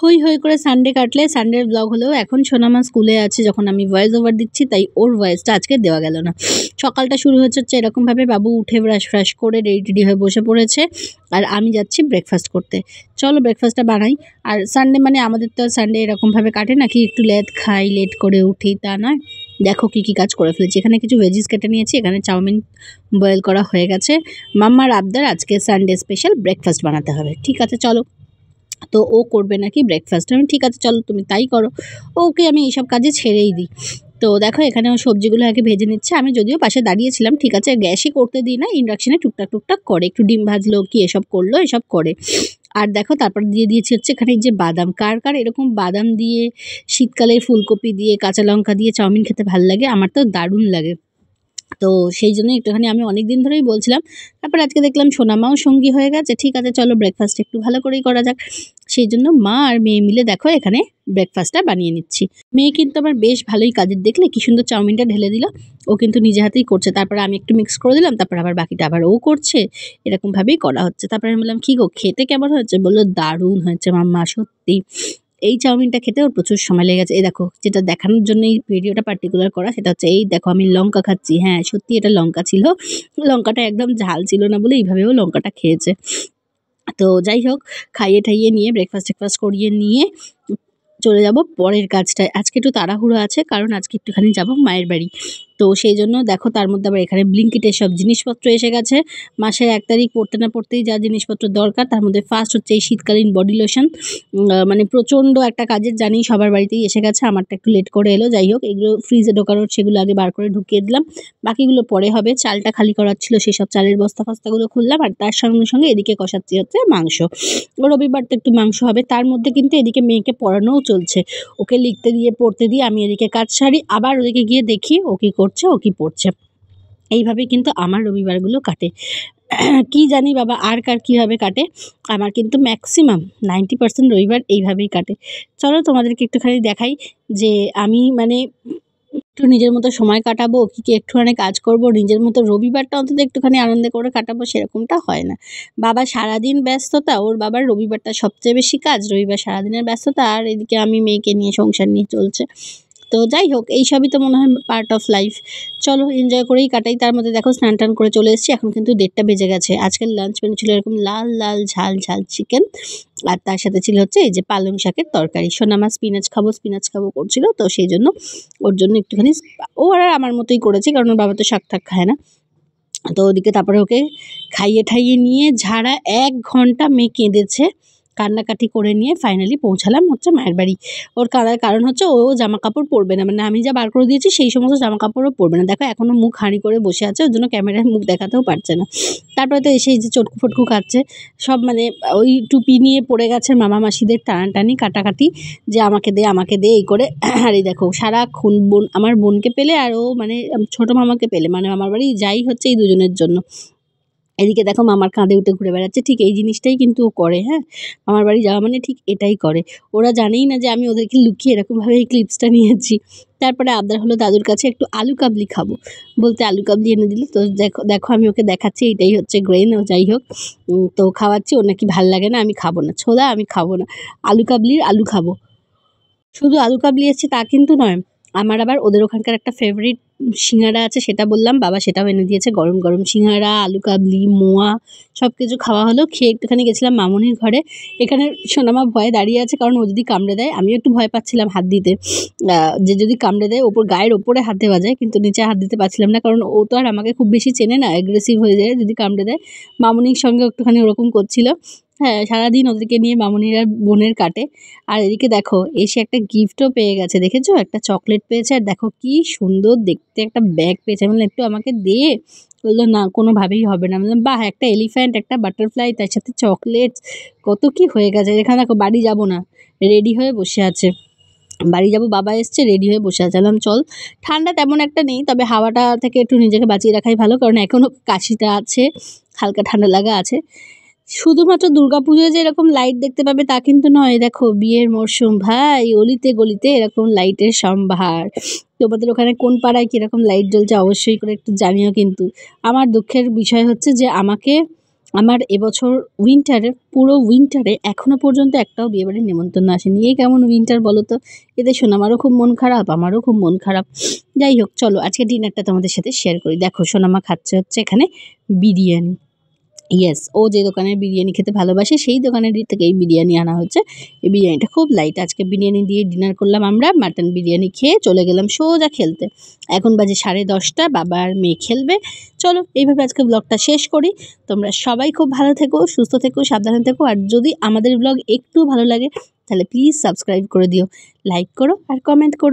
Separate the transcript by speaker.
Speaker 1: হই হই করে সানডে কাটলে সানডের ব্লগ হলেও এখন সোনামা স্কুলে আছে যখন আমি ভয়েস ওভার দিচ্ছি, তাই ওর ভয়েসটা আজকে দেওয়া গেল না। সকালটা শুরু হচ্ছে এরকমভাবে, বাবু উঠে ব্রাশ ফ্রাশ করে রেডি টেডি হয়ে বসে পড়েছে, আর আমি যাচ্ছি ব্রেকফাস্ট করতে। চলো ব্রেকফাস্টটা বানাই। আর সানডে মানে আমাদের তো সানডে এরকমভাবে কাটে নাকি একটু লেট খাই, লেট করে উঠি, তা নয়। দেখো কী কী কাজ করে ফেলেছি। এখানে কিছু ভেজিস কেটে নিয়েছি, এখানে চাউমিন বয়েল করা হয়ে গেছে। মাম্মার আবদার আজকে সানডে স্পেশাল ব্রেকফাস্ট বানাতে হবে। ঠিক আছে চলো। তো ও করবে নাকি ব্রেকফাস্ট, আমি ঠিক আছে চলো তুমি তাই করো। ওকে আমি এইসব কাজে ছেড়েই দিই। তো দেখো এখানে ও সবজিগুলো আগে ভেজে নিচ্ছে, আমি যদিও পাশে দাঁড়িয়েছিলাম, ঠিক আছে গ্যাসে করতে দিই না, ইন্ডাকশানে টুকটাক টুকটাক করে, একটু ডিম ভাজলো কি এসব করলো, এসব করে। আর দেখো তারপর দিয়ে দিয়েছি হচ্ছে এখানে এই যে বাদাম। কার কার এরকম বাদাম দিয়ে শীতকালে ফুলকপি দিয়ে কাঁচা লঙ্কা দিয়ে চাউমিন খেতে ভালো লাগে? আমার তো দারুণ লাগে। তো সেই জন্য একটুখানি আমি অনেক দিন ধরেই বলছিলাম। তারপর আজকে দেখলাম সোনামাও সঙ্গী হয়ে গেছে, ঠিক আছে চলো ব্রেকফাস্ট একটু ভালো করেই করা যাক। সেই জন্য মা আর মেয়ে মিলে দেখো এখানে ব্রেকফাস্টটা বানিয়ে নিচ্ছি। মেয়ে কিন্তু আমার বেশ ভালোই কাজের, দেখলে কি সুন্দর চাউমিনটা ঢেলে দিল। ও কিন্তু নিজে হাতেই করছে, তারপর আমি একটু মিক্স করে দিলাম, তারপর আবার বাকিটা আবার ও করছে। এরকমভাবেই করা হচ্ছে। তারপরে আমি বললাম কী গো খেতে কেমন হয়েছে? বললো দারুণ হয়েছে মাম্মা, সত্যি। এই চাউমিনটা খেতে ওর প্রচুর সময় লেগে গেছে। এই দেখো যেটা দেখানোর জন্য এই ভিডিওটা পার্টিকুলার করা, সেটা হচ্ছে এই দেখো আমি লঙ্কা খাচ্ছি। হ্যাঁ সত্যি এটা লঙ্কা ছিল, লঙ্কাটা একদম ঝাল ছিল না বলে এইভাবেও লঙ্কাটা খেয়েছে। তো যাই হোক, খাইয়ে ঠাইয়ে নিয়ে ব্রেকফাস্ট টেকফাস্ট করিয়ে নিয়ে চলে যাব পরের কাজটায়। আজকে একটু তাড়াহুড়ো আছে, কারণ আজকে একটুখানি যাব মায়ের বাড়ি। তো সেই জন্য দেখো তার মধ্যে আবার এখানে ব্লিঙ্কিটের সব জিনিসপত্র এসে গেছে। মাসের ১ তারিখ পড়তে না পড়তেই যা জিনিসপত্র দরকার, তার মধ্যে ফার্স্ট হচ্ছে এই শীতকালীন বডি লোশন। মানে প্রচণ্ড একটা কাজের, জানি সবার বাড়িতেই এসে গেছে, আমারটা একটু লেট করে এলো। যাই হোক এগুলো ফ্রিজে ঢোকানোর, সেগুলো আগে বার করে ঢুকিয়ে দিলাম, বাকিগুলো পরে হবে। চালটা খালি করার ছিল, সেসব চালের বস্তা ফস্তাগুলো খুললাম, আর তার সঙ্গে সঙ্গে এদিকে কষাচ্ছি হচ্ছে মাংস। রবিবার তো একটু মাংস হবে, তার মধ্যে কিন্তু এদিকে মেয়েকে পড়ানোও চলছে। ওকে লিখতে দিয়ে পড়তে দিয়ে আমি এদিকে কাজ সারি, আবার ওদিকে গিয়ে দেখি ও কী করছে, ও কী পড়ছে। এইভাবেই কিন্তু আমার রবিবারগুলো কাটে। কি জানি বাবা আর কার কীভাবে কাটে, আমার কিন্তু ম্যাক্সিমাম 90% রবিবার এইভাবেই কাটে। চলো তোমাদেরকে একটুখানি দেখাই যে আমি মানে একটু নিজের মতো সময় কাটাবো কি একটুখানি কাজ করব নিজের মতো, রবিবারটা অন্তত একটুখানি আনন্দ করে কাটাবো, সেরকমটা হয় না। বাবা সারাদিন ব্যস্ততা, ওর বাবার রবিবারটা সবচেয়ে বেশি কাজ, রবিবার সারাদিনের ব্যস্ততা, আর এদিকে আমি মেয়েকে নিয়ে সংসার নিয়ে চলছে। তো যাই হোক এইসবই তো মনে হয় পার্ট অফ লাইফ। চলো এনজয় করেই কাটাই। তার মধ্যে দেখো স্নান টান করে চলে এসেছি, এখন কিন্তু 1:30 বেজে গেছে। আজকের লাঞ্চ মেনু ছিল এরকম লাল লাল ঝাল ঝাল চিকেন, আর তার সাথে ছিল হচ্ছে এই যে পালং শাকের তরকারি। সোনামা স্পিনাচ খাবো করছিল, তো সেই জন্য ওর জন্য একটুখানি, ও আর আমার মতোই করেছি, কারণ ওর বাবা তো শাক টাক খায় না। তো ওদিকে তারপরে ওকে খাইয়ে ঠাইয়ে নিয়ে ঝাড়া 1 ঘন্টা মেয়ে কেঁদেছে, কান্নাকাটি করে নিয়ে ফাইনালি পৌঁছালাম হচ্ছে মায়ের বাড়ি। ওর কাঁদার কারণ হচ্ছে ও জামা কাপড় পরবে না, মানে আমি যা বার করে দিয়েছি সেই সমস্ত জামা কাপড়ও পরবে না। দেখো এখনও মুখ হাঁড়ি করে বসে আছে, ওর জন্য ক্যামেরায় মুখ দেখাতেও পারছে না। তারপরে তো এসে এই যে চটকু ফটকু খাচ্ছে সব, মানে ওই টুপি নিয়ে পড়ে গেছে মামা মাসিদের টানাটানি কাটাকাটি, যে আমাকে দে এই করে। আর এই দেখো সারাক্ষণ আমার বোনকে পেলে, আর ও মানে ছোটো মামাকে পেলে, মানে মামার বাড়ি যাই হচ্ছে এই দুজনের জন্য। এদিকে দেখো মামার কাঁধে উঠে ঘুরে বেড়াচ্ছে, ঠিক এই জিনিসটাই কিন্তু ও করে। হ্যাঁ মামার বাড়ি যাওয়া মানে ঠিক এটাই করে। ওরা জানেই না যে আমি ওদেরকে লুকিয়ে এরকমভাবে এই ক্লিপসটা নিয়েছি। তারপরে আবদার হলো দাদুর কাছে একটু আলু কাবলি খাবো, বলতে আলু কাবলি এনে দিল। তো দেখো দেখো আমি ওকে দেখাচ্ছি এইটাই হচ্ছে গ্রেন, ও যাই হোক তো খাওয়াচ্ছি। ওর নাকি ভাল লাগে না, আমি খাবো না, ছোলা আমি খাবো না, আলু কাবলির আলু খাবো। শুধু আলু কাবলি এসছে তা কিন্তু নয়, আমার আবার ওদের ওখানকার একটা ফেভারিট সিঙ্গাড়া আছে, সেটা বললাম, বাবা সেটাও এনে দিয়েছে। গরম গরম সিঙ্গাড়া, আলু কাবলি, মোয়া সব কিছু খাওয়া হলো। খেয়ে একটুখানি গেছিলাম মামুনির ঘরে। এখানে সোনামা ভয়ে দাঁড়িয়ে আছে, কারণ ও যদি কামড়ে দেয়, আমিও একটু ভয় পাচ্ছিলাম হাত দিতে, যে যদি কামড়ে দেয়, ওপর গায়ের ওপরে হাত দেওয়া যায়, কিন্তু নিচে হাত দিতে পারছিলাম না, কারণ ও তো আর আমাকে খুব বেশি চেনে না, অ্যাগ্রেসিভ হয়ে যায় যদি কামড়ে দেয়। মামুনির সঙ্গে একটুখানি ওরকম করছিল। হ্যাঁ সারাদিন ওদেরকে নিয়ে মামুনির আর বোনের কাটে। আর এদিকে দেখো এসে একটা গিফটও পেয়ে গেছে, দেখেছো একটা চকলেট পেয়েছে, আর দেখো কি সুন্দর দেখতে একটা ব্যাগ পেয়েছে। আমি বললাম একটু আমাকে দে, বললো না কোনোভাবেই হবে না। আমি বললাম বাহ, একটা এলিফ্যান্ট, একটা বাটারফ্লাই, তার সাথে চকলেট, কত কি হয়ে গেছে। এখানে দেখো বাড়ি যাব না, রেডি হয়ে বসে আছে, বাড়ি যাব, বাবা এসছে রেডি হয়ে বসে আছে। বললাম চল। ঠান্ডা তেমন একটা নেই, তবে হাওয়াটা থেকে একটু নিজেকে বাঁচিয়ে রাখাই ভালো, কারণ এখনও কাশিটা আছে, হালকা ঠান্ডা লাগা আছে। শুধুমাত্র দুর্গাপুজোয় যে এরকম লাইট দেখতে পাবে তা কিন্তু নয়, দেখো বিয়ের মরশুম ভাই, অলিতে গলিতে এরকম লাইটের সম্ভার। তোমাদের ওখানে কোন পাড়ায় কীরকম লাইট জ্বলছে অবশ্যই করে একটু জানিও। কিন্তু আমার দুঃখের বিষয় হচ্ছে যে আমাকে আমার এবছর পুরো উইন্টারে এখনো পর্যন্ত একটাও বিয়েবাড়ির নেমন্তন্ন আসেনি। এ কেমন উইন্টার বলো তো? এতে সোনামারও খুব মন খারাপ, আমারও খুব মন খারাপ। যাই হোক, চলো আজকে ডিনারটা তোমাদের সাথে শেয়ার করি। দেখো সোনামা খাচ্ছে হচ্ছে এখানে বিরিয়ানি। ইয়েস, ও যে দোকানের বিরিয়ানি খেতে ভালোবাসে সেই দোকানের থেকে এই বিরিয়ানি আনা হচ্ছে। এই বিরিয়ানিটা খুব লাইট। আজকে বিরিয়ানি দিয়ে ডিনার করলাম আমরা। মাটন বিরিয়ানি খেয়ে চলে গেলাম সোজা খেলতে। এখন বাজে 10:30, বাবা আর মেয়ে খেলবে। চলো এইভাবে আজকে ব্লগটা শেষ করি। তোমরা সবাই খুব ভালো থেকো, সুস্থ থেকো, সাবধানে থেকো। আর যদি আমাদের ব্লগ একটু ভালো লাগে তাহলে প্লিজ সাবস্ক্রাইব করে দিও, লাইক করো আর কমেন্ট করো।